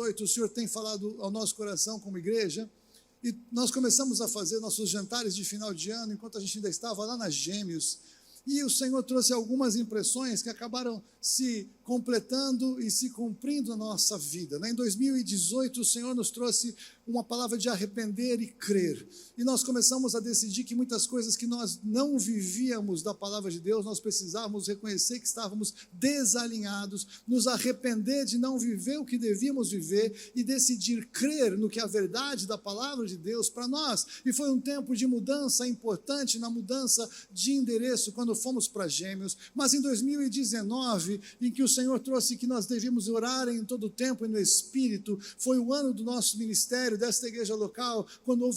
2018, o Senhor tem falado ao nosso coração como igreja, e nós começamos a fazer nossos jantares de final de ano, enquanto a gente ainda estava lá na Gêmeos, e o Senhor trouxe algumas impressões que acabaram se completando e se cumprindo na nossa vida. Em 2018, o Senhor nos trouxe uma palavra de arrepender e crer. E nós começamos a decidir que muitas coisas que nós não vivíamos da palavra de Deus, nós precisávamos reconhecer que estávamos desalinhados, nos arrepender de não viver o que devíamos viver e decidir crer no que é a verdade da palavra de Deus para nós. E foi um tempo de mudança importante, na mudança de endereço, quando fomos para Gêmeos. Mas em 2019, em que o Senhor trouxe que nós devíamos orar em todo o tempo e no Espírito, foi o ano do nosso ministério, desta igreja local, quando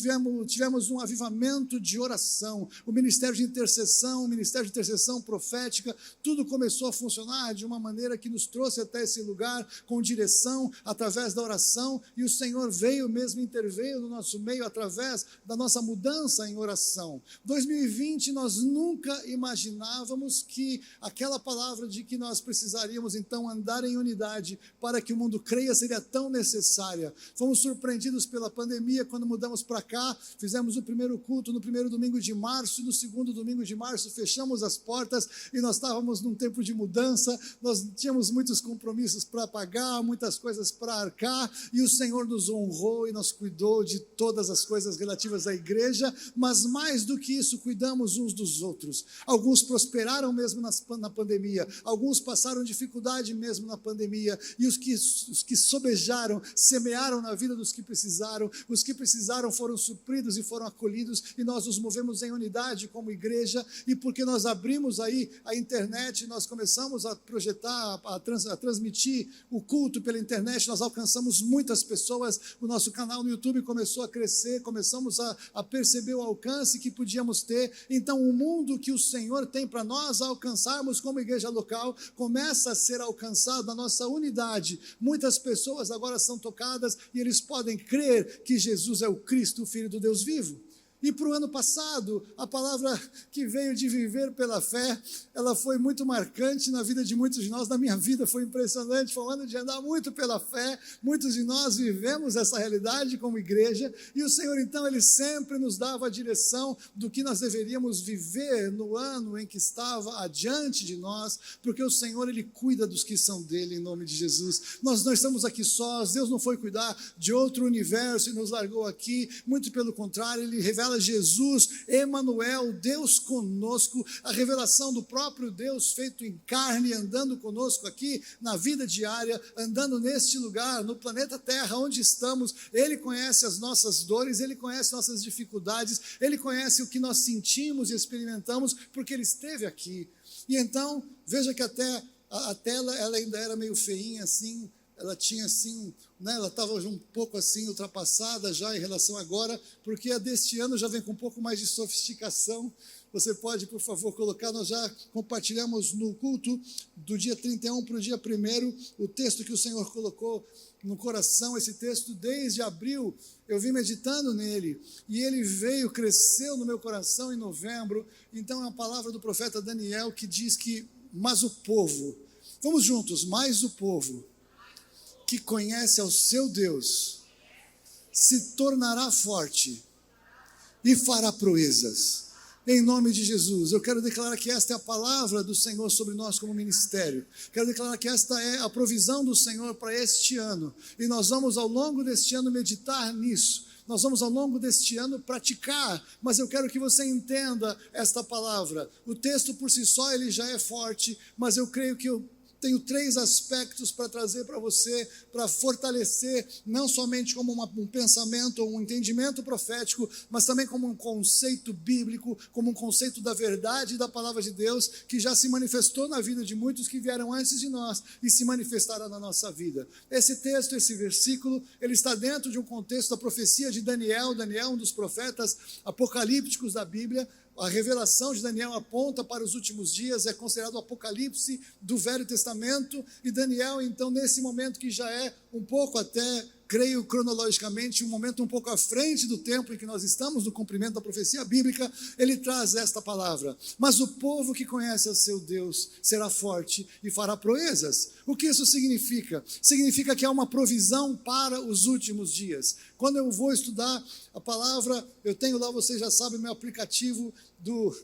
tivemos um avivamento de oração, o ministério de intercessão profética, tudo começou a funcionar de uma maneira que nos trouxe até esse lugar, com direção, através da oração, e o Senhor veio mesmo, interveio no nosso meio, através da nossa mudança em oração. 2020, nós nunca imaginávamos que aquela palavra de que nós precisaríamos então andar em unidade para que o mundo creia seria tão necessária. Fomos surpreendidos pela pandemia quando mudamos para cá, fizemos o primeiro culto no primeiro domingo de março, e no segundo domingo de março fechamos as portas, e nós estávamos num tempo de mudança, nós tínhamos muitos compromissos para pagar, muitas coisas para arcar, e o Senhor nos honrou e nos cuidou de todas as coisas relativas à igreja, mas mais do que isso, cuidamos uns dos outros. Alguns prosperaram mesmo na pandemia, alguns passaram dificuldade mesmo na pandemia, e os que sobejaram, semearam na vida dos que precisaram, os que precisaram foram supridos e foram acolhidos, e nós nos movemos em unidade como igreja, e porque nós abrimos aí a internet, nós começamos a projetar, a transmitir o culto pela internet, nós alcançamos muitas pessoas, o nosso canal no YouTube começou a crescer, começamos a perceber o alcance que podíamos ter. Então o mundo que o Senhor tem para nós alcançarmos como igreja local, começa a ser alcançado na nossa unidade. Muitas pessoas agora são tocadas e eles podem crer que Jesus é o Cristo, o Filho do Deus vivo. E para o ano passado, a palavra que veio de viver pela fé, ela foi muito marcante na vida de muitos de nós, na minha vida foi impressionante, foi um ano de andar muito pela fé, muitos de nós vivemos essa realidade como igreja, e o Senhor então, Ele sempre nos dava a direção do que nós deveríamos viver no ano em que estava adiante de nós, porque o Senhor, Ele cuida dos que são dEle, em nome de Jesus. Nós não estamos aqui sós, Deus não foi cuidar de outro universo e nos largou aqui, muito pelo contrário, Ele revela Jesus, Emanuel, Deus conosco, a revelação do próprio Deus feito em carne, andando conosco aqui na vida diária, andando neste lugar, no planeta Terra, onde estamos. Ele conhece as nossas dores, Ele conhece nossas dificuldades, Ele conhece o que nós sentimos e experimentamos, porque Ele esteve aqui. E então, veja que até a tela, ela ainda era meio feinha assim, ela tinha assim, ela estava um pouco assim ultrapassada já em relação agora, porque a deste ano já vem com um pouco mais de sofisticação. Você pode, por favor, colocar, nós já compartilhamos no culto do dia 31 para o dia 1º, o texto que o Senhor colocou no coração, esse texto desde abril, eu vim meditando nele, e ele veio, cresceu no meu coração em novembro. Então é a palavra do profeta Daniel que diz que, mas o povo, vamos juntos, mas o povo que conhece ao seu Deus, se tornará forte e fará proezas. Em nome de Jesus, eu quero declarar que esta é a palavra do Senhor sobre nós como ministério. Quero declarar que esta é a provisão do Senhor para este ano. E nós vamos ao longo deste ano meditar nisso. Nós vamos ao longo deste ano praticar, mas eu quero que você entenda esta palavra. O texto por si só ele já é forte, mas eu creio que eu tenho 3 aspectos para trazer para você, para fortalecer, não somente como um pensamento ou um entendimento profético, mas também como um conceito bíblico, como um conceito da verdade da palavra de Deus, que já se manifestou na vida de muitos que vieram antes de nós e se manifestará na nossa vida. Esse texto, esse versículo, ele está dentro de um contexto da profecia de Daniel. Daniel, um dos profetas apocalípticos da Bíblia. A revelação de Daniel aponta para os últimos dias, é considerado o apocalipse do Velho Testamento, e Daniel, então, nesse momento que já é um pouco até creio cronologicamente, um momento um pouco à frente do tempo em que nós estamos no cumprimento da profecia bíblica, ele traz esta palavra: mas o povo que conhece a seu Deus será forte e fará proezas. O que isso significa? Significa que há uma provisão para os últimos dias. Quando eu vou estudar a palavra, eu tenho lá, vocês já sabem, meu aplicativo do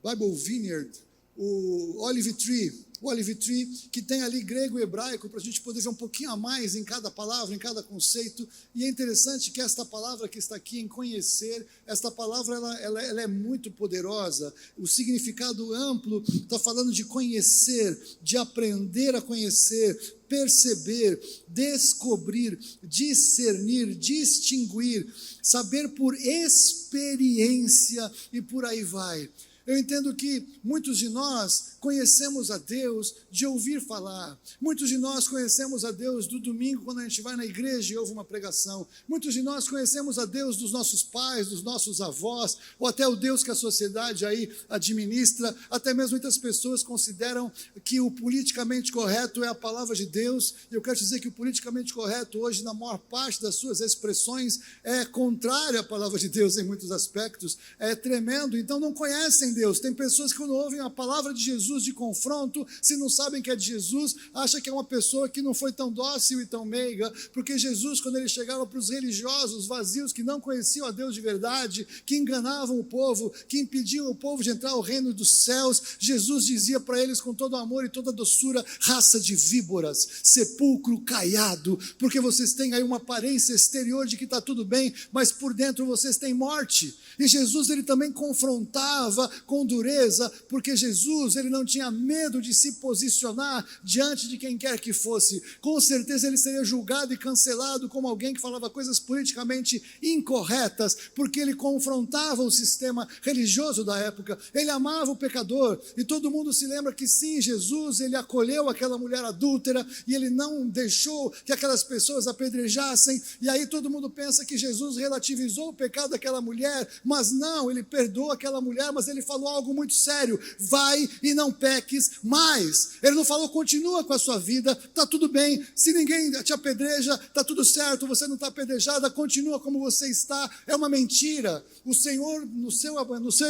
Bible Vineyard, o Olive Tree, que tem ali grego e hebraico, para a gente poder ver um pouquinho a mais em cada palavra, em cada conceito. E é interessante que esta palavra que está aqui em conhecer, esta palavra ela é muito poderosa. O significado amplo está falando de conhecer, de aprender a conhecer, perceber, descobrir, discernir, distinguir, saber por experiência e por aí vai. Eu entendo que muitos de nós conhecemos a Deus de ouvir falar. Muitos de nós conhecemos a Deus do domingo, quando a gente vai na igreja e ouve uma pregação. Muitos de nós conhecemos a Deus dos nossos pais, dos nossos avós, ou até o Deus que a sociedade aí administra. Até mesmo muitas pessoas consideram que o politicamente correto é a palavra de Deus. E eu quero dizer que o politicamente correto hoje, na maior parte das suas expressões, é contrário à palavra de Deus em muitos aspectos. É tremendo. Então não conhecem Deus. Tem pessoas que quando ouvem a palavra de Jesus de confronto, se não sabem que é de Jesus, acham que é uma pessoa que não foi tão dócil e tão meiga, porque Jesus, quando ele chegava para os religiosos vazios que não conheciam a Deus de verdade, que enganavam o povo, que impediam o povo de entrar ao reino dos céus, Jesus dizia para eles com todo amor e toda doçura: raça de víboras, sepulcro caiado, porque vocês têm aí uma aparência exterior de que está tudo bem, mas por dentro vocês têm morte. E Jesus, ele também confrontava com dureza, porque Jesus, ele não tinha medo de se posicionar diante de quem quer que fosse. Com certeza ele seria julgado e cancelado como alguém que falava coisas politicamente incorretas, porque ele confrontava o sistema religioso da época. Ele amava o pecador, e todo mundo se lembra que sim, Jesus, ele acolheu aquela mulher adúltera, e ele não deixou que aquelas pessoas apedrejassem, e aí todo mundo pensa que Jesus relativizou o pecado daquela mulher, mas não, ele perdoou aquela mulher, mas ele falou algo muito sério: vai e não peques mais. Ele não falou continua com a sua vida, está tudo bem, se ninguém te apedreja, está tudo certo, você não está apedrejada, continua como você está. É uma mentira. O Senhor, no seu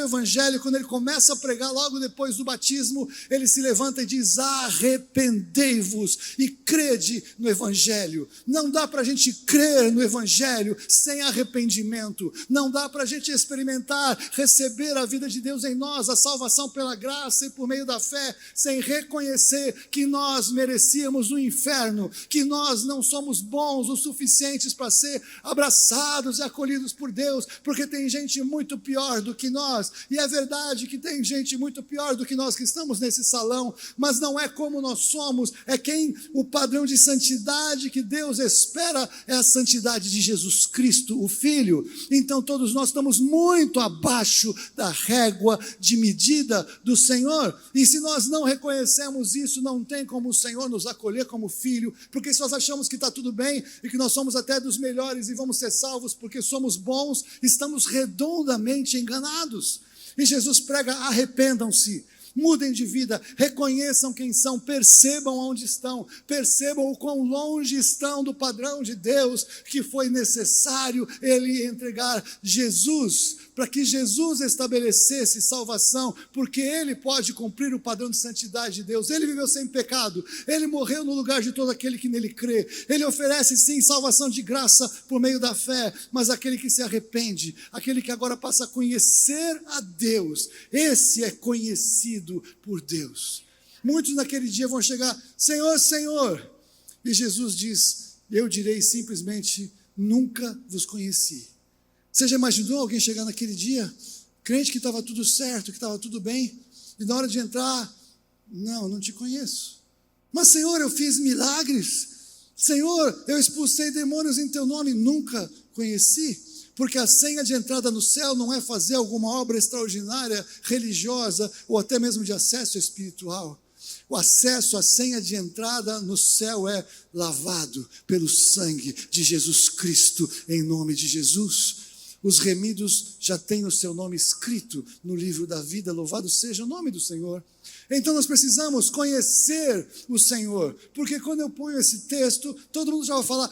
evangelho, quando ele começa a pregar logo depois do batismo, ele se levanta e diz: arrependei-vos e crede no evangelho. Não dá para a gente crer no evangelho sem arrependimento. Não dá para a gente experimentar, receber a vida de Deus em nós, a salvação pela graça e por meio da fé, sem reconhecer que nós merecíamos o inferno, que nós não somos bons o suficientes para ser abraçados e acolhidos por Deus, porque tem gente muito pior do que nós. E é verdade que tem gente muito pior do que nós que estamos nesse salão, mas não é como nós somos, é quem o padrão de santidade que Deus espera é a santidade de Jesus Cristo, o Filho. Então todos nós estamos muito abaixo da régua de medida do Senhor, e se nós não reconhecemos isso, não tem como o Senhor nos acolher como filho, porque se nós achamos que está tudo bem e que nós somos até dos melhores e vamos ser salvos porque somos bons, estamos redondamente enganados. E Jesus prega: arrependam-se, mudem de vida, reconheçam quem são, percebam onde estão, percebam o quão longe estão do padrão de Deus, que foi necessário ele entregar Jesus, para que Jesus estabelecesse salvação, porque ele pode cumprir o padrão de santidade de Deus. Ele viveu sem pecado, ele morreu no lugar de todo aquele que nele crê, ele oferece sim salvação de graça por meio da fé, mas aquele que se arrepende, aquele que agora passa a conhecer a Deus, esse é conhecido por Deus. Muitos naquele dia vão chegar: Senhor, Senhor, e Jesus diz: eu direi simplesmente: nunca vos conheci. Você já imaginou alguém chegar naquele dia, crente que estava tudo certo, que estava tudo bem, e na hora de entrar: não te conheço. Mas Senhor, eu fiz milagres, Senhor, eu expulsei demônios em teu nome, nunca conheci. Porque a senha de entrada no céu não é fazer alguma obra extraordinária, religiosa, ou até mesmo de acesso espiritual. O acesso, a senha de entrada no céu é lavado pelo sangue de Jesus Cristo, em nome de Jesus. Os remidos já têm o seu nome escrito no livro da vida, louvado seja o nome do Senhor. Então nós precisamos conhecer o Senhor, porque quando eu ponho esse texto, todo mundo já vai falar,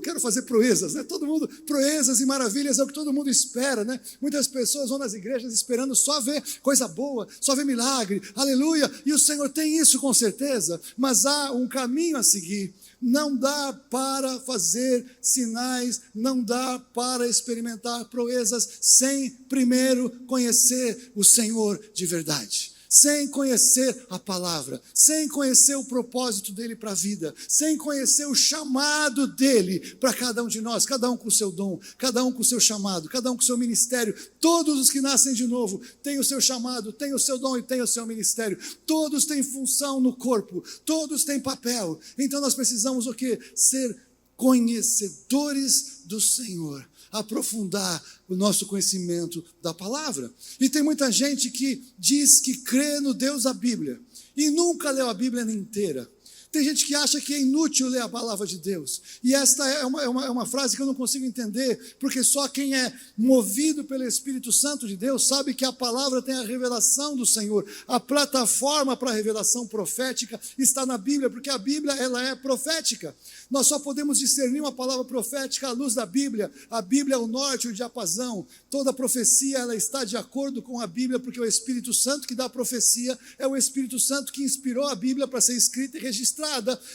quero fazer proezas, né? Todo mundo, proezas e maravilhas é o que todo mundo espera, né? Muitas pessoas vão nas igrejas esperando só ver coisa boa, só ver milagre, aleluia, e o Senhor tem isso com certeza, mas há um caminho a seguir. Não dá para fazer sinais, não dá para experimentar proezas sem primeiro conhecer o Senhor de verdade. Sem conhecer a palavra, sem conhecer o propósito dele para a vida, sem conhecer o chamado dele para cada um de nós, cada um com o seu dom, cada um com o seu chamado, cada um com o seu ministério. Todos os que nascem de novo têm o seu chamado, têm o seu dom e têm o seu ministério. Todos têm função no corpo, todos têm papel. Então nós precisamos o quê? Ser conhecedores do Senhor, aprofundar o nosso conhecimento da palavra. E tem muita gente que diz que crê no Deus da Bíblia e nunca leu a Bíblia inteira. Tem gente que acha que é inútil ler a palavra de Deus. E esta é uma frase que eu não consigo entender, porque só quem é movido pelo Espírito Santo de Deus sabe que a palavra tem a revelação do Senhor. A plataforma para a revelação profética está na Bíblia, porque a Bíblia ela é profética. Nós só podemos discernir uma palavra profética à luz da Bíblia. A Bíblia é o norte e o diapasão. Toda profecia ela está de acordo com a Bíblia, porque o Espírito Santo que dá a profecia é o Espírito Santo que inspirou a Bíblia para ser escrita e registrada.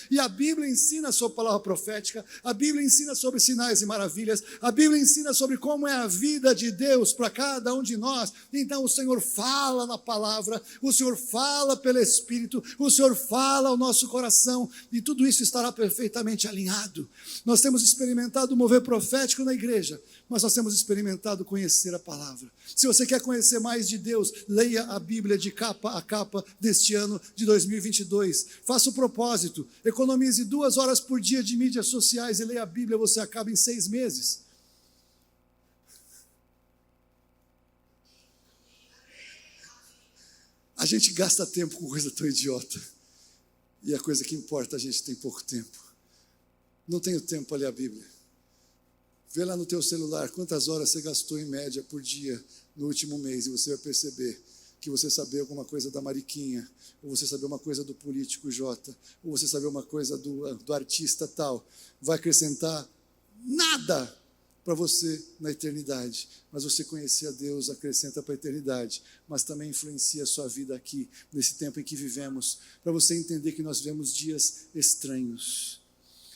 E a Bíblia ensina sobre a palavra profética, a Bíblia ensina sobre sinais e maravilhas, a Bíblia ensina sobre como é a vida de Deus para cada um de nós. Então o Senhor fala na palavra, o Senhor fala pelo Espírito, o Senhor fala ao nosso coração, e tudo isso estará perfeitamente alinhado. Nós temos experimentado o mover profético na igreja, mas nós temos experimentado conhecer a palavra. Se você quer conhecer mais de Deus, leia a Bíblia de capa a capa deste ano de 2022. Faça o propósito, economize 2 horas por dia de mídias sociais e leia a Bíblia, você acaba em 6 meses. A gente gasta tempo com coisa tão idiota. E a coisa que importa, a gente tem pouco tempo. Não tenho tempo para ler a Bíblia. Vê lá no teu celular quantas horas você gastou em média por dia no último mês, e você vai perceber que você saber alguma coisa da Mariquinha, ou você saber uma coisa do político J, ou você saber uma coisa do artista tal, vai acrescentar nada para você na eternidade. Mas você conhecer a Deus acrescenta para a eternidade, mas também influencia a sua vida aqui, nesse tempo em que vivemos, para você entender que nós vivemos dias estranhos,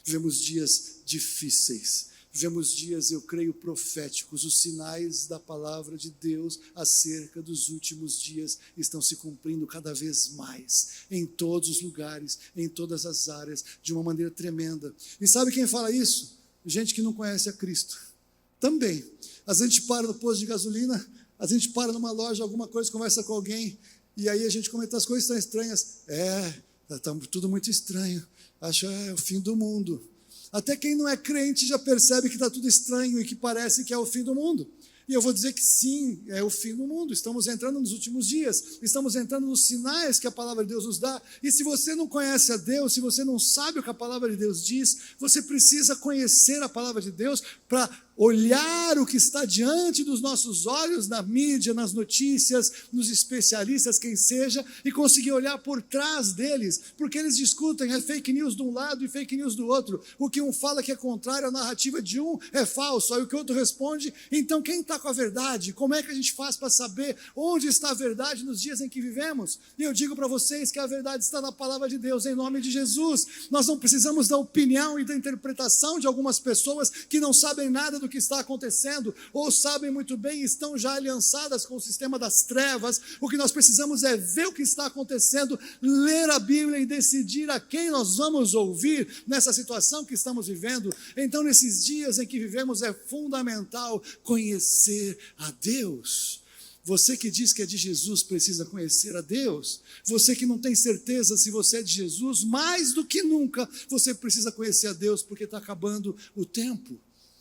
vivemos dias difíceis, vivemos dias, eu creio, proféticos. Os sinais da palavra de Deus acerca dos últimos dias estão se cumprindo cada vez mais, em todos os lugares, em todas as áreas, de uma maneira tremenda. E sabe quem fala isso? Gente que não conhece a Cristo. Também. Às vezes a gente para no posto de gasolina, às vezes a gente para numa loja, alguma coisa, conversa com alguém, e aí a gente comenta as coisas tão estranhas. Está tudo muito estranho. Acho é o fim do mundo. Até quem não é crente já percebe que está tudo estranho e que parece que é o fim do mundo. E eu vou dizer que sim, é o fim do mundo. Estamos entrando nos últimos dias, estamos entrando nos sinais que a palavra de Deus nos dá. E se você não conhece a Deus, se você não sabe o que a palavra de Deus diz, você precisa conhecer a palavra de Deus para olhar o que está diante dos nossos olhos, na mídia, nas notícias, nos especialistas, quem seja, e conseguir olhar por trás deles, porque eles discutem, é fake news de um lado e fake news do outro. O que um fala que é contrário à narrativa de um é falso, aí o que o outro responde. Então quem está com a verdade? Como é que a gente faz para saber onde está a verdade nos dias em que vivemos? E eu digo para vocês que a verdade está na palavra de Deus, em nome de Jesus. Nós não precisamos da opinião e da interpretação de algumas pessoas que não sabem nada do que está acontecendo, ou sabem muito bem, estão já aliançadas com o sistema das trevas. O que nós precisamos é ver o que está acontecendo, ler a Bíblia e decidir a quem nós vamos ouvir nessa situação que estamos vivendo. Então, nesses dias em que vivemos, é fundamental conhecer a Deus. Você que diz que é de Jesus precisa conhecer a Deus. Você que não tem certeza se você é de Jesus, mais do que nunca você precisa conhecer a Deus, porque está acabando o tempo.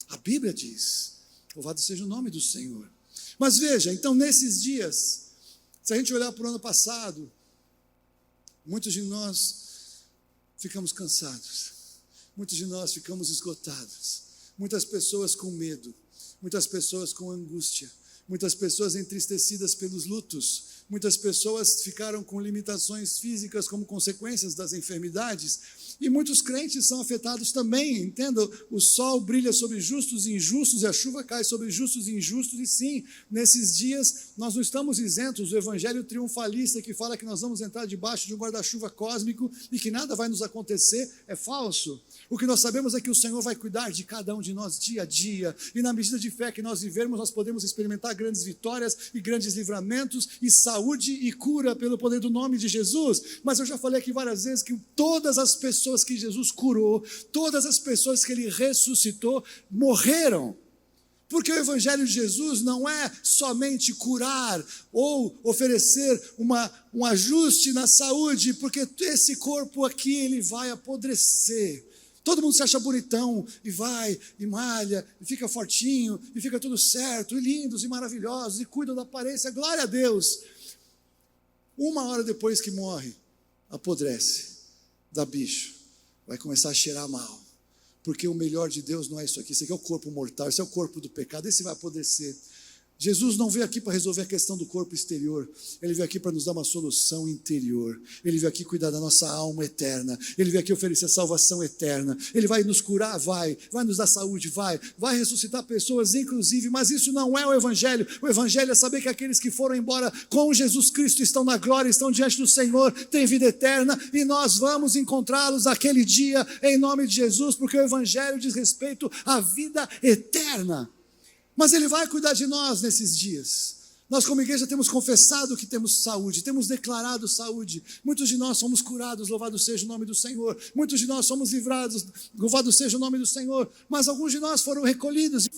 A Bíblia diz, louvado seja o nome do Senhor. Mas veja, então nesses dias, se a gente olhar para o ano passado, muitos de nós ficamos cansados, muitos de nós ficamos esgotados, muitas pessoas com medo, muitas pessoas com angústia, muitas pessoas entristecidas pelos lutos, muitas pessoas ficaram com limitações físicas como consequências das enfermidades, e muitos crentes são afetados também, entendam, o sol brilha sobre justos e injustos, e a chuva cai sobre justos e injustos, e sim, nesses dias nós não estamos isentos. O evangelho triunfalista que fala que nós vamos entrar debaixo de um guarda-chuva cósmico e que nada vai nos acontecer é falso. O que nós sabemos é que o Senhor vai cuidar de cada um de nós dia a dia, e na medida de fé que nós vivermos, nós podemos experimentar grandes vitórias e grandes livramentos e saúde e cura pelo poder do nome de Jesus. Mas eu já falei aqui várias vezes que todas as pessoas que Jesus curou, todas as pessoas que Ele ressuscitou, morreram. Porque o evangelho de Jesus não é somente curar ou oferecer um ajuste na saúde, porque esse corpo aqui ele vai apodrecer. Todo mundo se acha bonitão e vai, e malha, e fica fortinho, e fica tudo certo, e lindos e maravilhosos, e cuidam da aparência, glória a Deus. 1 hora depois que morre, apodrece, dá bicho, vai começar a cheirar mal. Porque o melhor de Deus não é isso aqui, isso aqui é o corpo mortal, esse é o corpo do pecado, esse vai apodrecer. Jesus não veio aqui para resolver a questão do corpo exterior, Ele veio aqui para nos dar uma solução interior, Ele veio aqui cuidar da nossa alma eterna, Ele veio aqui oferecer salvação eterna, Ele vai nos curar, vai nos dar saúde, vai ressuscitar pessoas inclusive, mas isso não é o Evangelho é saber que aqueles que foram embora com Jesus Cristo estão na glória, estão diante do Senhor, têm vida eterna, e nós vamos encontrá-los naquele dia, em nome de Jesus, porque o Evangelho diz respeito à vida eterna. Mas Ele vai cuidar de nós nesses dias. Nós como igreja temos confessado que temos saúde, temos declarado saúde. Muitos de nós somos curados, louvado seja o nome do Senhor. Muitos de nós somos livrados, louvado seja o nome do Senhor. Mas alguns de nós foram recolhidos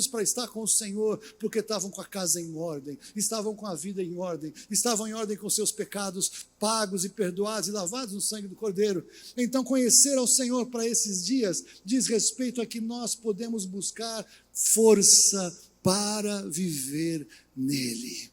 para estar com o Senhor, porque estavam com a casa em ordem, estavam com a vida em ordem, estavam em ordem com seus pecados pagos e perdoados e lavados no sangue do Cordeiro. Então conhecer ao Senhor para esses dias diz respeito a que nós podemos buscar força para viver nele.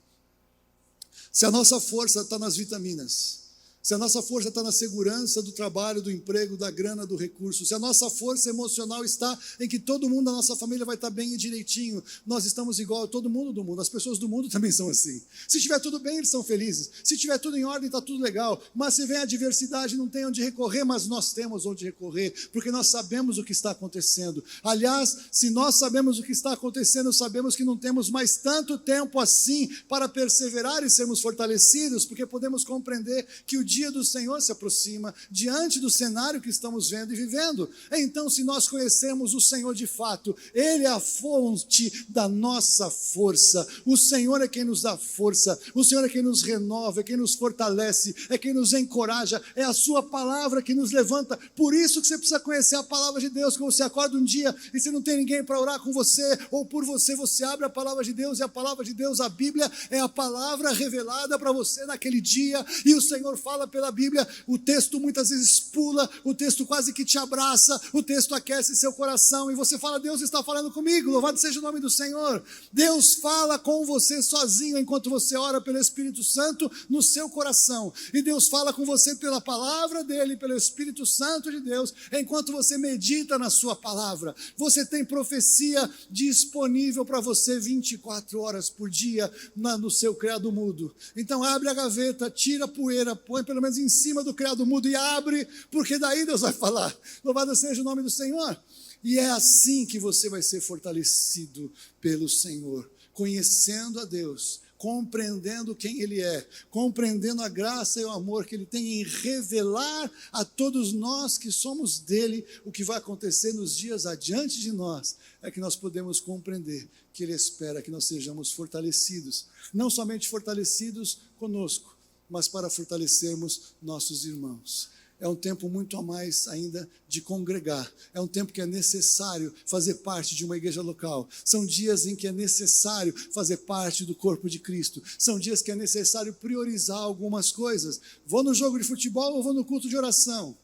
Se a nossa força está nas vitaminas, se a nossa força está na segurança do trabalho, do emprego, da grana, do recurso, se a nossa força emocional está em que todo mundo da nossa família vai estar bem e direitinho, nós estamos igual a todo mundo do mundo, as pessoas do mundo também são assim. Se estiver tudo bem, eles são felizes, se estiver tudo em ordem, está tudo legal, mas se vem a adversidade, não tem onde recorrer, mas nós temos onde recorrer, porque nós sabemos o que está acontecendo. Aliás, se nós sabemos o que está acontecendo, sabemos que não temos mais tanto tempo assim para perseverar e sermos fortalecidos, porque podemos compreender que o dia do Senhor se aproxima, diante do cenário que estamos vendo e vivendo. Então, se nós conhecemos o Senhor de fato, Ele é a fonte da nossa força, o Senhor é quem nos dá força, o Senhor é quem nos renova, é quem nos fortalece, é quem nos encoraja, é a sua palavra que nos levanta. Por isso que você precisa conhecer a palavra de Deus. Quando você acorda um dia e você não tem ninguém para orar com você, ou por você, você abre a palavra de Deus, e a palavra de Deus, a Bíblia, é a palavra revelada para você naquele dia, e o Senhor fala pela Bíblia, o texto muitas vezes pula, o texto quase que te abraça, o texto aquece seu coração, e você fala, Deus está falando comigo, louvado seja o nome do Senhor. Deus fala com você sozinho, enquanto você ora pelo Espírito Santo no seu coração, e Deus fala com você pela palavra dEle, pelo Espírito Santo de Deus, enquanto você medita na sua palavra. Você tem profecia disponível para você 24 horas por dia no seu criado mudo. Então abre a gaveta, tira a poeira, põe pelo menos em cima do criado mudo e abre, porque daí Deus vai falar. Louvado seja o nome do Senhor. E é assim que você vai ser fortalecido pelo Senhor, conhecendo a Deus, compreendendo quem Ele é, compreendendo a graça e o amor que Ele tem em revelar a todos nós que somos dEle. O que vai acontecer nos dias adiante de nós é que nós podemos compreender que Ele espera que nós sejamos fortalecidos, não somente fortalecidos conosco, mas para fortalecermos nossos irmãos. É um tempo muito a mais ainda de congregar. É um tempo que é necessário fazer parte de uma igreja local. São dias em que é necessário fazer parte do corpo de Cristo. São dias que é necessário priorizar algumas coisas. Vou no jogo de futebol ou vou no culto de oração?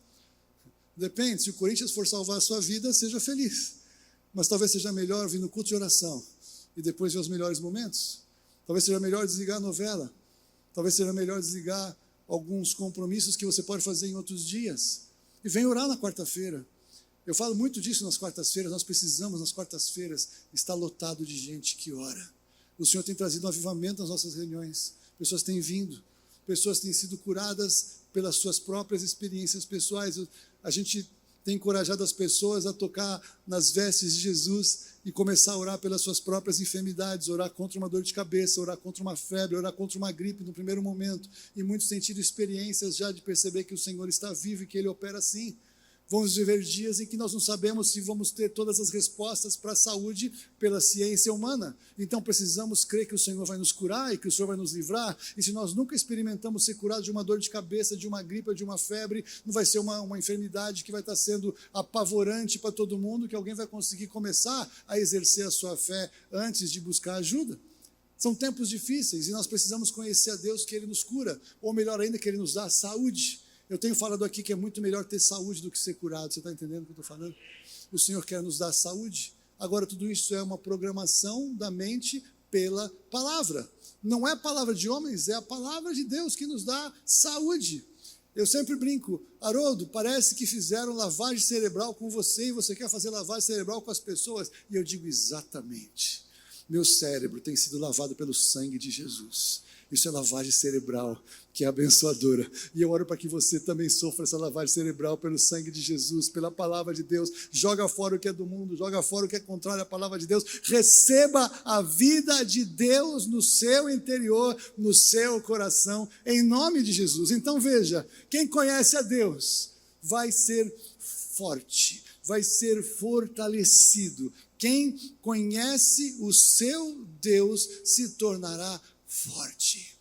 Depende, se o Corinthians for salvar a sua vida, seja feliz. Mas talvez seja melhor vir no culto de oração e depois ver os melhores momentos. Talvez seja melhor desligar a novela. Talvez seja melhor desligar alguns compromissos que você pode fazer em outros dias. E vem orar na quarta-feira. Eu falo muito disso nas quartas-feiras, nós precisamos nas quartas-feiras estar lotado de gente que ora. O Senhor tem trazido um avivamento nas nossas reuniões, pessoas têm vindo, pessoas têm sido curadas pelas suas próprias experiências pessoais. A gente tem encorajado as pessoas a tocar nas vestes de Jesus e começar a orar pelas suas próprias enfermidades, orar contra uma dor de cabeça, orar contra uma febre, orar contra uma gripe no primeiro momento. E muitos têm tido experiências já de perceber que o Senhor está vivo e que Ele opera assim. Vamos viver dias em que nós não sabemos se vamos ter todas as respostas para a saúde pela ciência humana. Então precisamos crer que o Senhor vai nos curar e que o Senhor vai nos livrar. E se nós nunca experimentamos ser curados de uma dor de cabeça, de uma gripe, de uma febre, não vai ser uma enfermidade que vai estar sendo apavorante para todo mundo, que alguém vai conseguir começar a exercer a sua fé antes de buscar ajuda. São tempos difíceis e nós precisamos conhecer a Deus, que Ele nos cura, ou melhor ainda, que Ele nos dá saúde. Eu tenho falado aqui que é muito melhor ter saúde do que ser curado. Você está entendendo o que eu estou falando? O Senhor quer nos dar saúde. Agora, tudo isso é uma programação da mente pela palavra. Não é a palavra de homens, é a palavra de Deus que nos dá saúde. Eu sempre brinco, Haroldo, parece que fizeram lavagem cerebral com você e você quer fazer lavagem cerebral com as pessoas. E eu digo exatamente. Meu cérebro tem sido lavado pelo sangue de Jesus. Isso é lavagem cerebral, que é abençoadora. E eu oro para que você também sofra essa lavagem cerebral pelo sangue de Jesus, pela palavra de Deus. Joga fora o que é do mundo, joga fora o que é contrário à palavra de Deus. Receba a vida de Deus no seu interior, no seu coração, em nome de Jesus. Então veja, quem conhece a Deus vai ser forte, vai ser fortalecido. Quem conhece o seu Deus se tornará forte.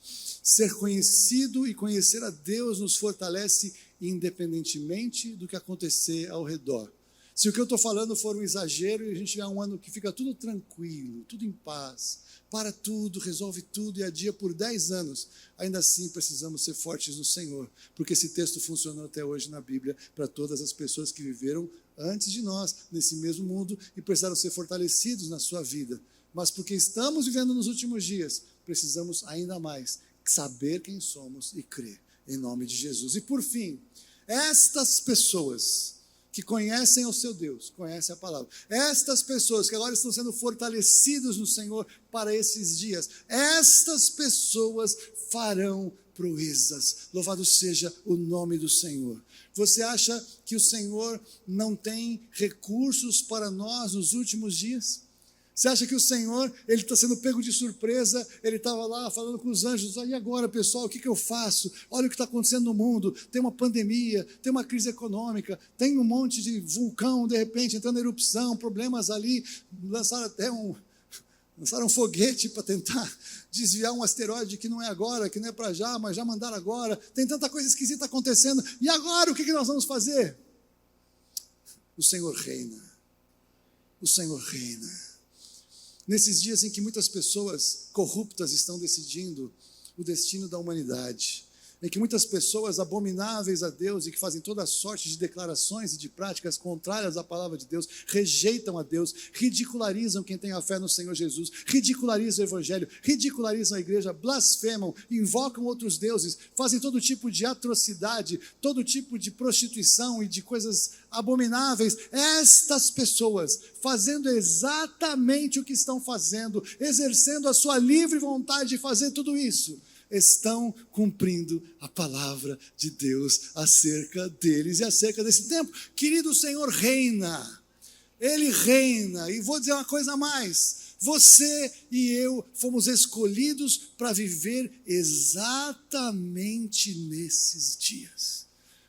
Ser conhecido e conhecer a Deus nos fortalece independentemente do que acontecer ao redor. Se o que eu estou falando for um exagero e a gente tiver um ano que fica tudo tranquilo, tudo em paz, para tudo, resolve tudo e adia por 10 anos, ainda assim precisamos ser fortes no Senhor, porque esse texto funcionou até hoje na Bíblia para todas as pessoas que viveram antes de nós, nesse mesmo mundo, e precisaram ser fortalecidos na sua vida. Mas porque estamos vivendo nos últimos dias, precisamos ainda mais saber quem somos e crer em nome de Jesus. E por fim, estas pessoas que conhecem o seu Deus, conhecem a palavra, estas pessoas que agora estão sendo fortalecidas no Senhor para esses dias, estas pessoas farão proezas. Louvado seja o nome do Senhor. Você acha que o Senhor não tem recursos para nós nos últimos dias? Você acha que o Senhor, Ele está sendo pego de surpresa, Ele estava lá falando com os anjos, e agora pessoal, o que eu faço? Olha o que está acontecendo no mundo, tem uma pandemia, tem uma crise econômica, tem um monte de vulcão, de repente, entrando em erupção, problemas ali, lançaram até um foguete para tentar desviar um asteroide que não é agora, que não é para já, mas já mandaram agora, tem tanta coisa esquisita acontecendo, e agora o que nós vamos fazer? O Senhor reina, o Senhor reina. Nesses dias em que muitas pessoas corruptas estão decidindo o destino da humanidade, em que muitas pessoas abomináveis a Deus e que fazem toda sorte de declarações e de práticas contrárias à palavra de Deus, rejeitam a Deus, ridicularizam quem tem a fé no Senhor Jesus, ridicularizam o Evangelho, ridicularizam a igreja, blasfemam, invocam outros deuses, fazem todo tipo de atrocidade, todo tipo de prostituição e de coisas abomináveis. Estas pessoas, fazendo exatamente o que estão fazendo, exercendo a sua livre vontade de fazer tudo isso, estão cumprindo a palavra de Deus acerca deles e acerca desse tempo. Querido, o Senhor reina, Ele reina, e vou dizer uma coisa a mais, você e eu fomos escolhidos para viver exatamente nesses dias.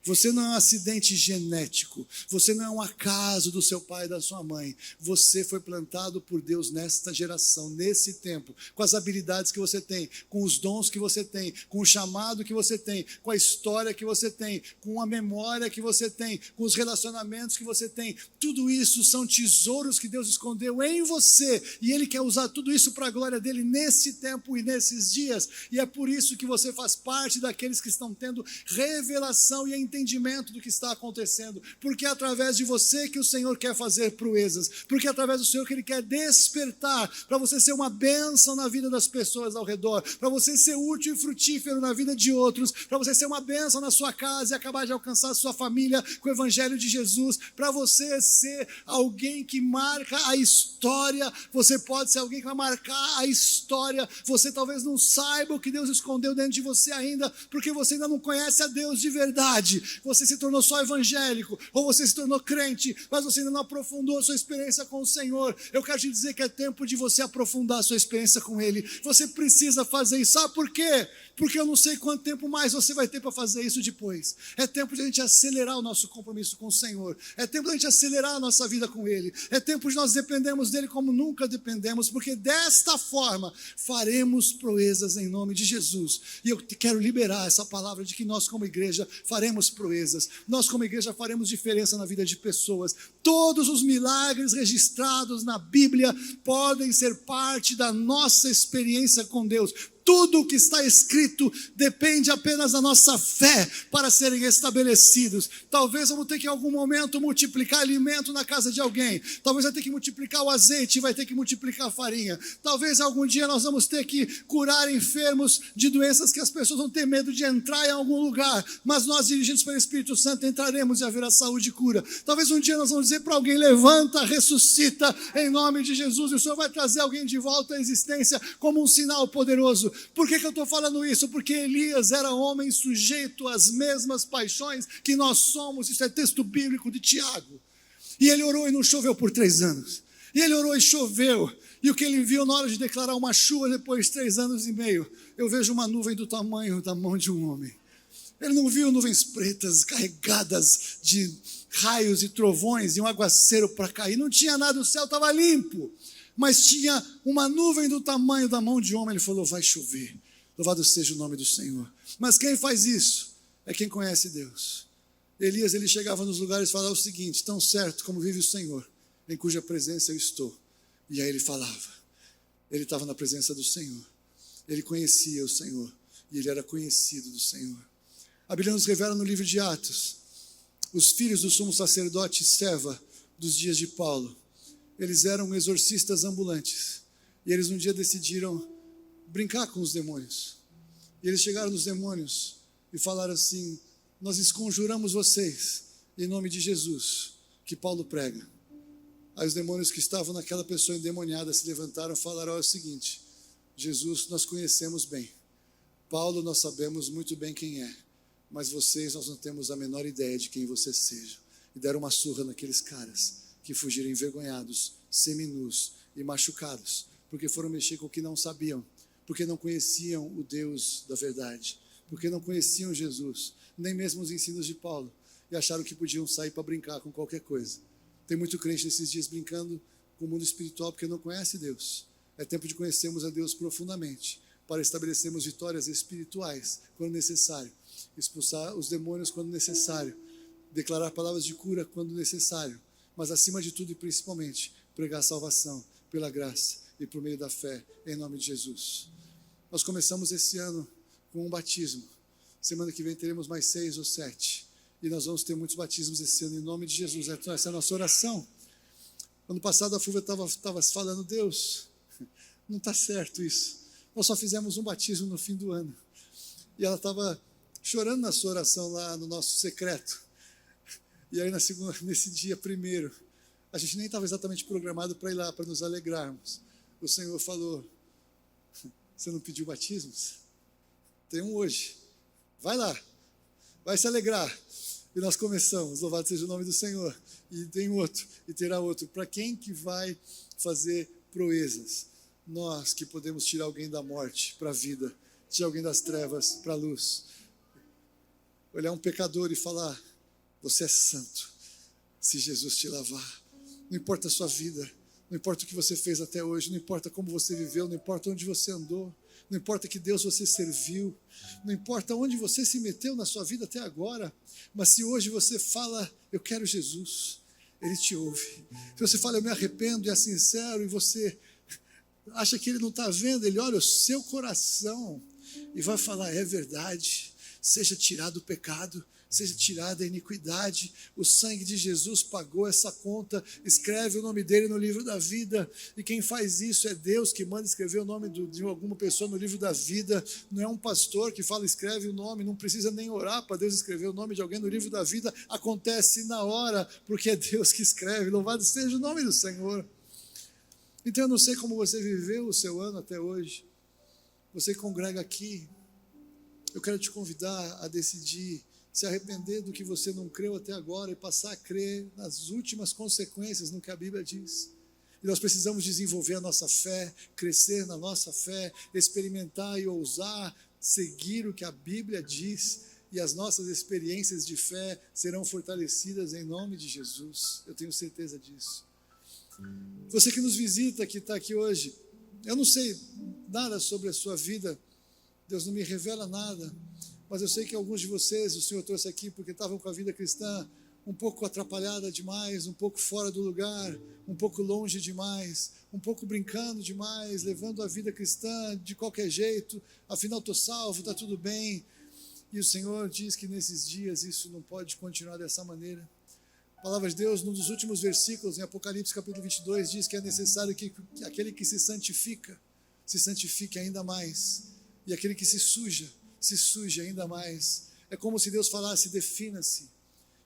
Você não é um acidente genético, você não é um acaso do seu pai e da sua mãe, você foi plantado por Deus nesta geração, nesse tempo, com as habilidades que você tem, com os dons que você tem, com o chamado que você tem, com a história que você tem, com a memória que você tem, com os relacionamentos que você tem. Tudo isso são tesouros que Deus escondeu em você, e Ele quer usar tudo isso para a glória dEle nesse tempo e nesses dias, e é por isso que você faz parte daqueles que estão tendo revelação e entendimento do que está acontecendo, porque é através de você que o Senhor quer fazer proezas, porque é através do Senhor que Ele quer despertar, para você ser uma bênção na vida das pessoas ao redor, para você ser útil e frutífero na vida de outros, para você ser uma bênção na sua casa e acabar de alcançar a sua família com o Evangelho de Jesus, para você ser alguém que marca a história. Você pode ser alguém que vai marcar a história. Você talvez não saiba o que Deus escondeu dentro de você ainda, porque você ainda não conhece a Deus de verdade. Você se tornou só evangélico, ou você se tornou crente, mas você ainda não aprofundou a sua experiência com o Senhor. Eu quero te dizer que é tempo de você aprofundar a sua experiência com Ele. Você precisa fazer isso. Sabe por quê? Porque eu não sei quanto tempo mais você vai ter para fazer isso depois. É tempo de a gente acelerar o nosso compromisso com o Senhor. É tempo de a gente acelerar a nossa vida com Ele. É tempo de nós dependermos dEle como nunca dependemos, porque desta forma faremos proezas em nome de Jesus. E eu quero liberar essa palavra de que nós como igreja faremos proezas. Nós como igreja faremos diferença na vida de pessoas. Todos os milagres registrados na Bíblia podem ser parte da nossa experiência com Deus. Tudo o que está escrito depende apenas da nossa fé para serem estabelecidos. Talvez vamos ter que em algum momento multiplicar alimento na casa de alguém. Talvez vai ter que multiplicar o azeite, vai ter que multiplicar a farinha. Talvez algum dia nós vamos ter que curar enfermos de doenças que as pessoas vão ter medo de entrar em algum lugar. Mas nós, dirigidos pelo Espírito Santo, entraremos e haverá saúde e cura. Talvez um dia nós vamos dizer para alguém: levanta, ressuscita em nome de Jesus. E o Senhor vai trazer alguém de volta à existência como um sinal poderoso. Por que eu estou falando isso? Porque Elias era homem sujeito às mesmas paixões que nós somos. Isso é texto bíblico de Tiago. E ele orou e não choveu por 3 anos. E ele orou e choveu. E o que ele viu na hora de declarar uma chuva depois de 3 anos e meio? Eu vejo uma nuvem do tamanho da mão de um homem. Ele não viu nuvens pretas carregadas de raios e trovões e um aguaceiro para cair. Não tinha nada, o céu estava limpo. Mas tinha uma nuvem do tamanho da mão de homem. Ele falou: vai chover, louvado seja o nome do Senhor. Mas quem faz isso é quem conhece Deus. Elias, ele chegava nos lugares e falava o seguinte: tão certo como vive o Senhor, em cuja presença eu estou. E aí ele falava, ele estava na presença do Senhor, ele conhecia o Senhor, e ele era conhecido do Senhor. A Bíblia nos revela no livro de Atos, os filhos do sumo sacerdote Seva, dos dias de Paulo, eles eram exorcistas ambulantes. E eles um dia decidiram brincar com os demônios. E eles chegaram nos demônios e falaram assim: nós esconjuramos vocês em nome de Jesus, que Paulo prega. Aí os demônios que estavam naquela pessoa endemoniada se levantaram e falaram: olha, é o seguinte, Jesus nós conhecemos bem, Paulo nós sabemos muito bem quem é, mas vocês nós não temos a menor ideia de quem vocês sejam. E deram uma surra naqueles caras, que fugiram envergonhados, seminus e machucados, porque foram mexer com o que não sabiam, porque não conheciam o Deus da verdade, porque não conheciam Jesus, nem mesmo os ensinos de Paulo, e acharam que podiam sair para brincar com qualquer coisa. Tem muito crente nesses dias brincando com o mundo espiritual porque não conhece Deus. É tempo de conhecermos a Deus profundamente, para estabelecermos vitórias espirituais quando necessário, expulsar os demônios quando necessário, declarar palavras de cura quando necessário, mas acima de tudo e principalmente, pregar a salvação pela graça e por meio da fé, em nome de Jesus. Nós começamos esse ano com um batismo. Semana que vem teremos mais 6 ou 7. E nós vamos ter muitos batismos esse ano, em nome de Jesus. Essa é a nossa oração. Ano passado a Fúvia estava falando: Deus, não está certo isso. Nós só fizemos um batismo no fim do ano. E ela estava chorando na sua oração lá no nosso secreto. E aí nesse dia primeiro, a gente nem estava exatamente programado para ir lá, para nos alegrarmos. O Senhor falou: você não pediu batismos? Tem um hoje. Vai lá, vai se alegrar. E nós começamos, louvado seja o nome do Senhor. E tem outro, e terá outro. Para quem que vai fazer proezas? Nós que podemos tirar alguém da morte para a vida, tirar alguém das trevas para a luz. Olhar um pecador e falar: você é santo, se Jesus te lavar. Não importa a sua vida, não importa o que você fez até hoje, não importa como você viveu, não importa onde você andou, não importa que Deus você serviu, não importa onde você se meteu na sua vida até agora, mas se hoje você fala: eu quero Jesus, Ele te ouve. Se você fala: eu me arrependo, e é sincero, e você acha que Ele não está vendo, Ele olha o seu coração e vai falar: é verdade, seja tirado o pecado, seja tirada a iniquidade. O sangue de Jesus pagou essa conta. Escreve o nome dele no livro da vida. E quem faz isso é Deus que manda escrever o nome de alguma pessoa no livro da vida. Não é um pastor que fala, escreve o nome. Não precisa nem orar para Deus escrever o nome de alguém no livro da vida. Acontece na hora, porque é Deus que escreve. Louvado seja o nome do Senhor. Então eu não sei como você viveu o seu ano até hoje. Você que congrega aqui, eu quero te convidar a decidir se arrepender do que você não creu até agora e passar a crer nas últimas consequências no que a Bíblia diz. E nós precisamos desenvolver a nossa fé, crescer na nossa fé, experimentar e ousar seguir o que a Bíblia diz, e as nossas experiências de fé serão fortalecidas em nome de Jesus. Eu tenho certeza disso. Você que nos visita, que está aqui hoje, eu não sei nada sobre a sua vida, Deus não me revela nada, mas eu sei que alguns de vocês, o Senhor trouxe aqui porque estavam com a vida cristã um pouco atrapalhada demais, um pouco fora do lugar, um pouco longe demais, um pouco brincando demais, levando a vida cristã de qualquer jeito, afinal estou salvo, está tudo bem. E o Senhor diz que nesses dias isso não pode continuar dessa maneira. A palavra de Deus, num dos últimos versículos, em Apocalipse capítulo 22, diz que é necessário que aquele que se santifique ainda mais, e aquele que se suje ainda mais. É como se Deus falasse, defina-se.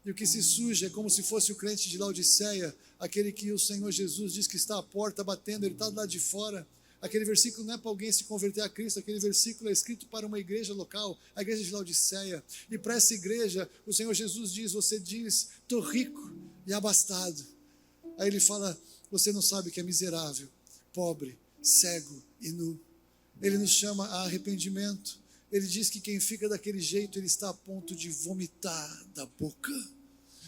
E o que se suja é como se fosse o crente de Laodiceia, aquele que o Senhor Jesus diz que está à porta batendo, ele está do lado de fora. Aquele versículo não é para alguém se converter a Cristo, aquele versículo é escrito para uma igreja local, a igreja de Laodiceia. E para essa igreja, o Senhor Jesus diz, você diz, estou rico e abastado. Aí ele fala, você não sabe que é miserável, pobre, cego e nu. Ele nos chama a arrependimento. Ele diz que quem fica daquele jeito, ele está a ponto de vomitar da boca.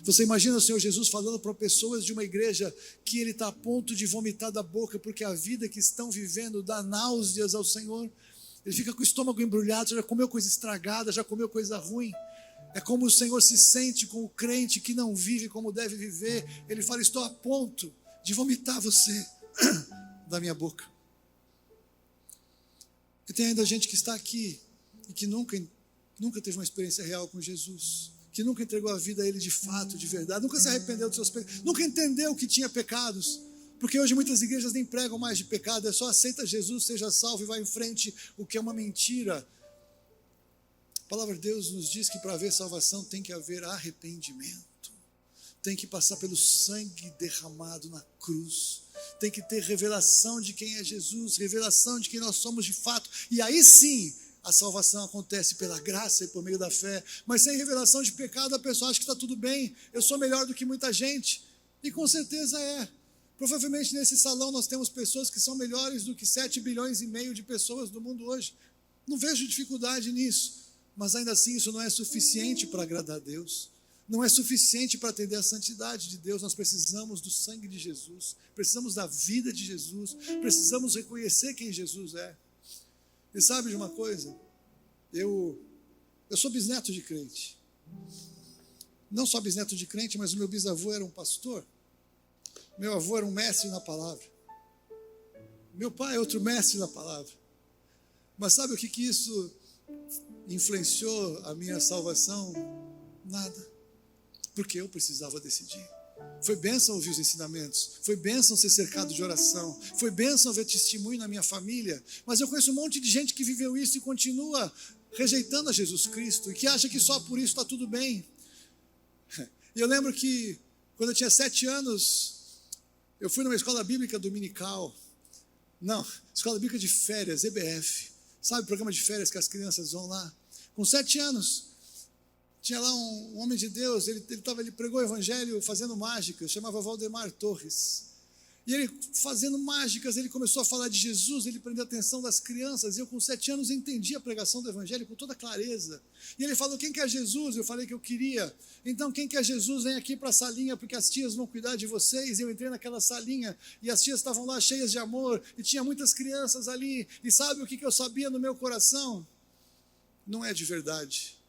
Você imagina o Senhor Jesus falando para pessoas de uma igreja que ele está a ponto de vomitar da boca, porque a vida que estão vivendo dá náuseas ao Senhor. Ele fica com o estômago embrulhado, já comeu coisa estragada, já comeu coisa ruim. É como o Senhor se sente com o crente que não vive como deve viver. Ele fala, estou a ponto de vomitar você da minha boca. E tem ainda gente que está aqui e que nunca teve uma experiência real com Jesus, que nunca entregou a vida a Ele de fato, de verdade, nunca se arrependeu dos seus pecados, nunca entendeu que tinha pecados, porque hoje muitas igrejas nem pregam mais de pecado, é só aceita Jesus, seja salvo e vai em frente, o que é uma mentira. A palavra de Deus nos diz que para haver salvação tem que haver arrependimento, tem que passar pelo sangue derramado na cruz, tem que ter revelação de quem é Jesus, revelação de quem nós somos de fato, e aí sim a salvação acontece pela graça e por meio da fé. Mas sem revelação de pecado, a pessoa acha que está tudo bem, eu sou melhor do que muita gente, e com certeza é. Provavelmente nesse salão nós temos pessoas que são melhores do que 7,5 bilhões de pessoas do mundo hoje. Não vejo dificuldade nisso, mas ainda assim isso não é suficiente para agradar a Deus, não é suficiente para atender a santidade de Deus. Nós precisamos do sangue de Jesus, precisamos da vida de Jesus, precisamos reconhecer quem Jesus é. E sabe de uma coisa? Eu sou bisneto de crente. Não só bisneto de crente, mas o meu bisavô era um pastor. Meu avô era um mestre na palavra. Meu pai é outro mestre na palavra. Mas sabe o que isso influenciou a minha salvação? Nada. Porque eu precisava decidir. Foi bênção ouvir os ensinamentos, foi bênção ser cercado de oração, foi bênção ver testemunho na minha família, mas eu conheço um monte de gente que viveu isso e continua rejeitando a Jesus Cristo, e que acha que só por isso está tudo bem. E eu lembro que quando eu tinha 7 anos, eu fui numa escola bíblica dominical, escola bíblica de férias, EBF, sabe o programa de férias que as crianças vão lá? Com 7 anos, tinha lá um homem de Deus, ele pregou o evangelho fazendo mágicas, chamava Valdemar Torres. E ele fazendo mágicas, ele começou a falar de Jesus, ele prendeu a atenção das crianças, e eu com 7 anos entendi a pregação do evangelho com toda clareza. E ele falou, quem quer Jesus? Eu falei que eu queria. Então quem quer Jesus vem aqui para a salinha, porque as tias vão cuidar de vocês. E eu entrei naquela salinha, e as tias estavam lá cheias de amor, e tinha muitas crianças ali. E sabe o que eu sabia no meu coração? Não é de verdade.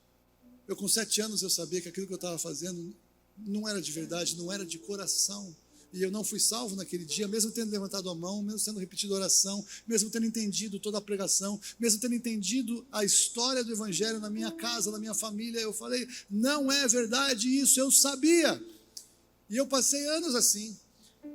Eu com 7 anos eu sabia que aquilo que eu estava fazendo não era de verdade, não era de coração. E eu não fui salvo naquele dia, mesmo tendo levantado a mão, mesmo tendo repetido a oração, mesmo tendo entendido toda a pregação, mesmo tendo entendido a história do Evangelho na minha casa, na minha família. Eu falei, não é verdade isso, eu sabia. E eu passei anos assim.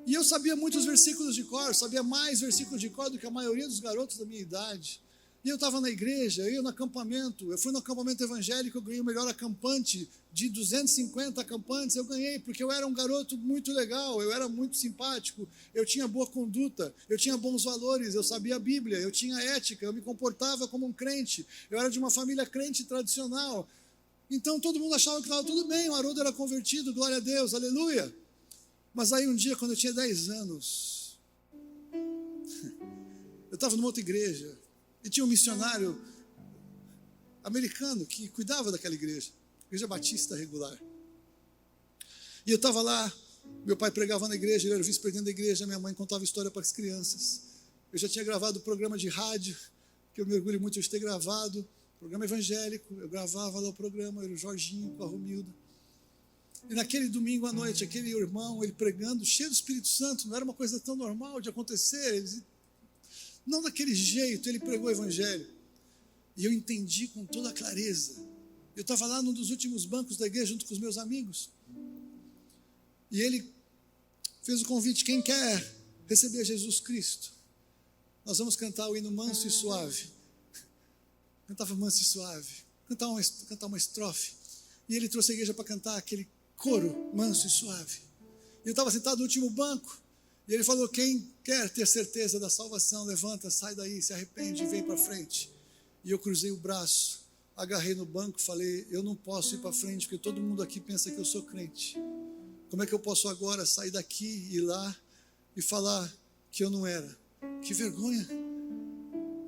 E eu sabia muitos versículos de cor, sabia mais versículos de cor do que a maioria dos garotos da minha idade. E eu estava na igreja, eu ia no acampamento, eu fui no acampamento evangélico, eu ganhei o melhor acampante, de 250 acampantes eu ganhei, porque eu era um garoto muito legal, eu era muito simpático, eu tinha boa conduta, eu tinha bons valores, eu sabia a Bíblia, eu tinha ética, eu me comportava como um crente, eu era de uma família crente tradicional. Então todo mundo achava que estava tudo bem, o Haroldo era convertido, glória a Deus, aleluia. Mas aí um dia, quando eu tinha 10 anos, eu estava numa outra igreja, e tinha um missionário americano que cuidava daquela igreja batista regular. E eu estava lá, meu pai pregava na igreja, ele era o vice-presidente da igreja, minha mãe contava história para as crianças. Eu já tinha gravado programa de rádio, que eu me orgulho muito de ter gravado, programa evangélico, eu gravava lá o programa, eu era o Jorginho com a Romilda. E naquele domingo à noite, aquele irmão, ele pregando, cheio do Espírito Santo, não era uma coisa tão normal de acontecer, não daquele jeito, ele pregou o evangelho. E eu entendi com toda a clareza. Eu estava lá num dos últimos bancos da igreja, junto com os meus amigos. E ele fez o convite, quem quer receber Jesus Cristo? Nós vamos cantar o hino manso e suave. Cantava manso e suave. Cantar uma estrofe. E ele trouxe a igreja para cantar aquele coro manso e suave. E eu estava sentado no último banco. E ele falou, quem quer ter certeza da salvação, levanta, sai daí, se arrepende e vem para frente. E eu cruzei o braço, agarrei no banco, falei, eu não posso ir para frente, porque todo mundo aqui pensa que eu sou crente. Como é que eu posso agora sair daqui, ir lá e falar que eu não era? Que vergonha.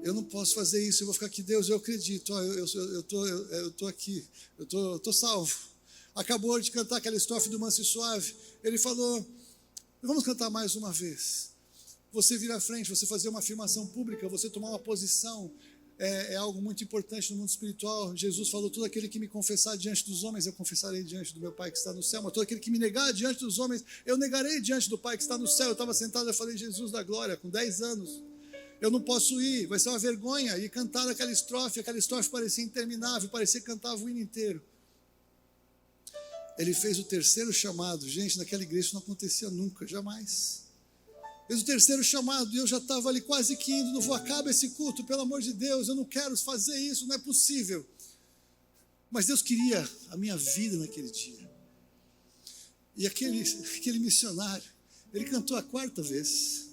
Eu não posso fazer isso, eu vou ficar aqui, Deus, eu acredito, eu estou aqui, eu estou salvo. Acabou de cantar aquela estrofe do manso e suave, ele falou, vamos cantar mais uma vez. Você vir à frente, você fazer uma afirmação pública, você tomar uma posição, é algo muito importante no mundo espiritual. Jesus falou, todo aquele que me confessar diante dos homens, eu confessarei diante do meu Pai que está no céu, mas todo aquele que me negar diante dos homens, eu negarei diante do Pai que está no céu. Eu estava sentado, eu falei, Jesus da glória, com 10 anos, eu não posso ir, vai ser uma vergonha. E cantar aquela estrofe parecia interminável, parecia que cantava o hino inteiro. Ele fez o terceiro chamado. Gente, naquela igreja isso não acontecia nunca, jamais. Fez o terceiro chamado e eu já estava ali quase que indo, não vou, acaba esse culto, pelo amor de Deus, eu não quero fazer isso, não é possível. Mas Deus queria a minha vida naquele dia. E aquele missionário, ele cantou a 4ª vez.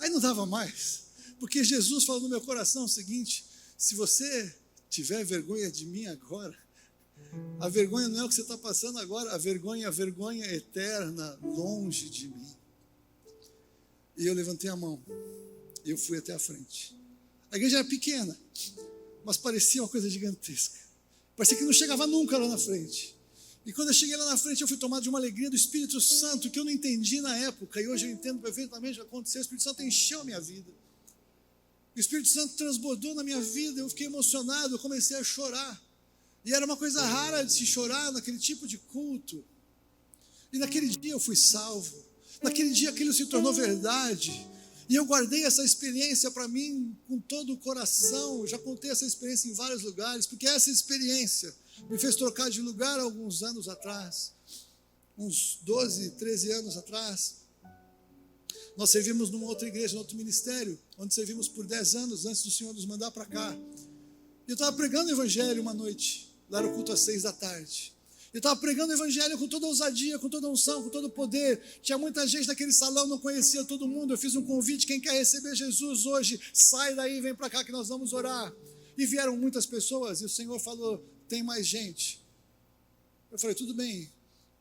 Aí não dava mais, porque Jesus falou no meu coração o seguinte, se você tiver vergonha de mim agora, a vergonha não é o que você está passando agora, a vergonha eterna, longe de mim. E eu levantei a mão, e eu fui até a frente. A igreja era pequena, mas parecia uma coisa gigantesca. Parecia que não chegava nunca lá na frente. E quando eu cheguei lá na frente, eu fui tomado de uma alegria do Espírito Santo, que eu não entendi na época, e hoje eu entendo perfeitamente o que aconteceu. O Espírito Santo encheu a minha vida. O Espírito Santo transbordou na minha vida, eu fiquei emocionado, eu comecei a chorar. E era uma coisa rara de se chorar naquele tipo de culto. E naquele dia eu fui salvo. Naquele dia aquilo se tornou verdade. E eu guardei essa experiência para mim com todo o coração. Eu já contei essa experiência em vários lugares, porque essa experiência me fez trocar de lugar alguns anos atrás. Uns 12, 13 anos atrás. Nós servimos numa outra igreja, num outro ministério, onde servimos por 10 anos antes do Senhor nos mandar para cá. E eu estava pregando o evangelho uma noite. Lá era o culto às 6 da tarde. Eu estava pregando o evangelho com toda ousadia, com toda unção, com todo o poder. Tinha muita gente naquele salão, não conhecia todo mundo. Eu fiz um convite, quem quer receber Jesus hoje, sai daí, vem para cá que nós vamos orar. E vieram muitas pessoas, e o Senhor falou, tem mais gente. Eu falei, tudo bem.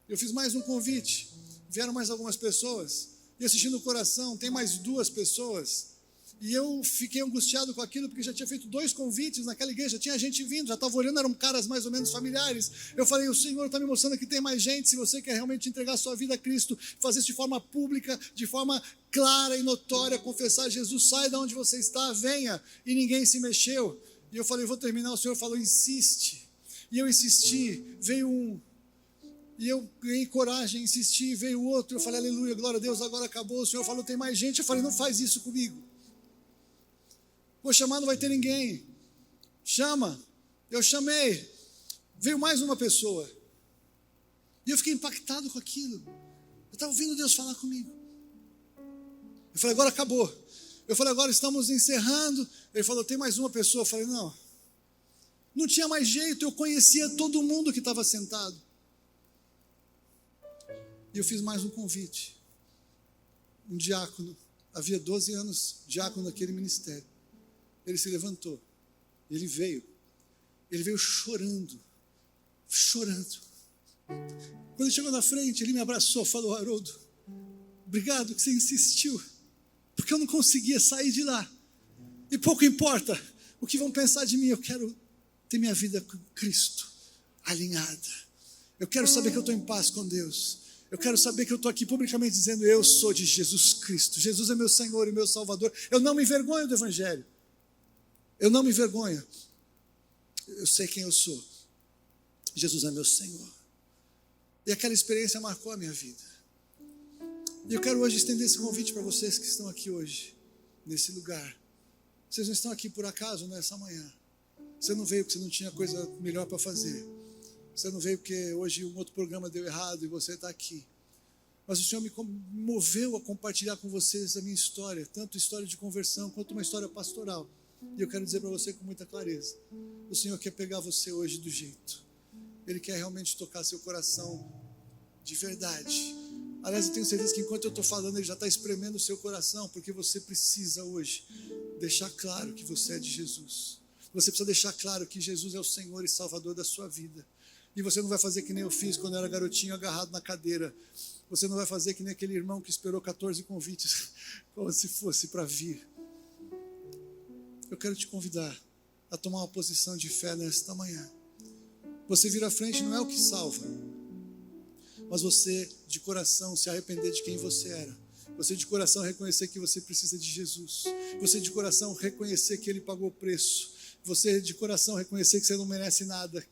Eu fiz mais um convite, vieram mais algumas pessoas. E assistindo o coração, tem mais 2 pessoas. E eu fiquei angustiado com aquilo, porque já tinha feito 2 convites naquela igreja, já tinha gente vindo, já estava olhando, eram caras mais ou menos familiares. Eu falei, o Senhor está me mostrando que tem mais gente, se você quer realmente entregar a sua vida a Cristo, fazer isso de forma pública, de forma clara e notória, confessar Jesus, sai de onde você está, venha. E ninguém se mexeu. E eu falei, vou terminar, o Senhor falou, insiste. E eu insisti, veio E eu ganhei coragem, insisti, veio outro, eu falei, aleluia, glória a Deus, agora acabou. O Senhor falou, tem mais gente. Eu falei, não faz isso comigo. Vou chamar, não vai ter ninguém. Chama. Eu chamei. Veio mais uma pessoa. E eu fiquei impactado com aquilo. Eu estava ouvindo Deus falar comigo. Eu falei, agora acabou. Eu falei, agora estamos encerrando. Ele falou, tem mais uma pessoa. Eu falei, não. Não tinha mais jeito, eu conhecia todo mundo que estava sentado. E eu fiz mais um convite. Um diácono, havia 12 anos, diácono naquele ministério. Ele se levantou, ele veio chorando. Quando ele chegou na frente, ele me abraçou, falou, Haroldo, obrigado que você insistiu, porque eu não conseguia sair de lá. E pouco importa o que vão pensar de mim, eu quero ter minha vida com Cristo alinhada. Eu quero saber que eu estou em paz com Deus. Eu quero saber que eu estou aqui publicamente dizendo, eu sou de Jesus Cristo. Jesus é meu Senhor e meu Salvador. Eu não me envergonho do Evangelho. Eu não me envergonho. Eu sei quem eu sou. Jesus é meu Senhor. E aquela experiência marcou a minha vida. E eu quero hoje estender esse convite para vocês que estão aqui hoje, nesse lugar. Vocês não estão aqui por acaso nessa manhã. Você não veio porque você não tinha coisa melhor para fazer. Você não veio porque hoje um outro programa deu errado e você está aqui. Mas o Senhor me moveu a compartilhar com vocês a minha história, tanto história de conversão quanto uma história pastoral. E eu quero dizer para você com muita clareza, o Senhor quer pegar você hoje do jeito. Ele quer realmente tocar seu coração de verdade. Aliás, eu tenho certeza que enquanto eu estou falando, Ele já está espremendo o seu coração, porque você precisa hoje deixar claro que você é de Jesus. Você precisa deixar claro que Jesus é o Senhor e Salvador da sua vida. E você não vai fazer que nem eu fiz quando eu era garotinho agarrado na cadeira. Você não vai fazer que nem aquele irmão que esperou 14 convites, como se fosse para vir. Eu quero te convidar a tomar uma posição de fé nesta manhã. Você vir à frente não é o que salva, mas você de coração se arrepender de quem você era. Você de coração reconhecer que você precisa de Jesus. Você de coração reconhecer que Ele pagou o preço. Você de coração reconhecer que você não merece nada,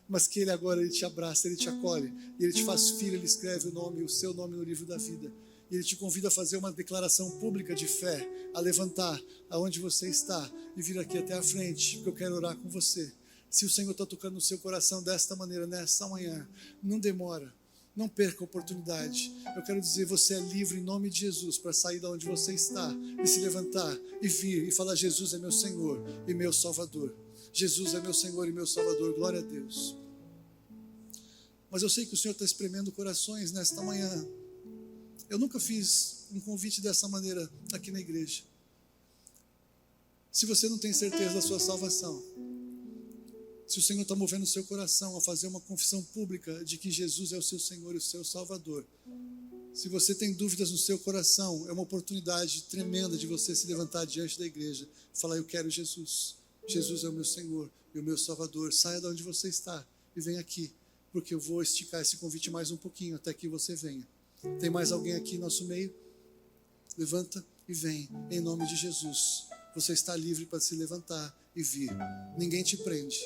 mas que Ele agora Ele te abraça, Ele te acolhe, e Ele te faz filho, Ele escreve o seu nome no livro da vida. E Ele te convida a fazer uma declaração pública de fé, a levantar aonde você está e vir aqui até a frente, porque eu quero orar com você. Se o Senhor está tocando no seu coração desta maneira, nesta manhã, não demora. Não perca a oportunidade. Eu quero dizer, você é livre em nome de Jesus para sair de onde você está e se levantar e vir e falar, Jesus é meu Senhor e meu Salvador. Jesus é meu Senhor e meu Salvador. Glória a Deus. Mas eu sei que o Senhor está espremendo corações nesta manhã. Eu nunca fiz um convite dessa maneira aqui na igreja. Se você não tem certeza da sua salvação, se o Senhor está movendo o seu coração a fazer uma confissão pública de que Jesus é o seu Senhor e o seu Salvador, se você tem dúvidas no seu coração, é uma oportunidade tremenda de você se levantar diante da igreja e falar, eu quero Jesus. Jesus é o meu Senhor e o meu Salvador. Saia de onde você está e venha aqui, porque eu vou esticar esse convite mais um pouquinho até que você venha. Tem mais alguém aqui em nosso meio? Levanta e vem, em nome de Jesus. Você está livre para se levantar e vir. Ninguém te prende.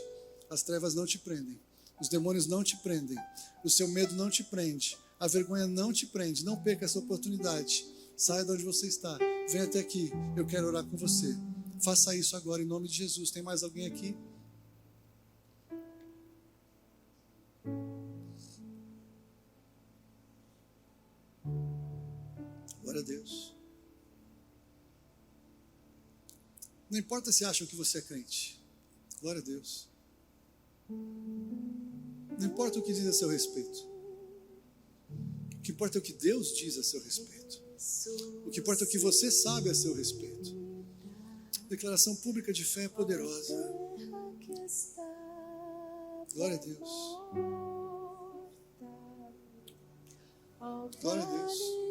As trevas não te prendem. Os demônios não te prendem. O seu medo não te prende. A vergonha não te prende. Não perca essa oportunidade. Saia de onde você está. Venha até aqui. Eu quero orar com você. Faça isso agora em nome de Jesus. Tem mais alguém aqui? Glória a Deus. Não importa se acham que você é crente. Glória a Deus. Não importa o que diz a seu respeito. O que importa é o que Deus diz a seu respeito. O que importa é o que você sabe a seu respeito. Declaração pública de fé poderosa. Glória a Deus. Glória a Deus.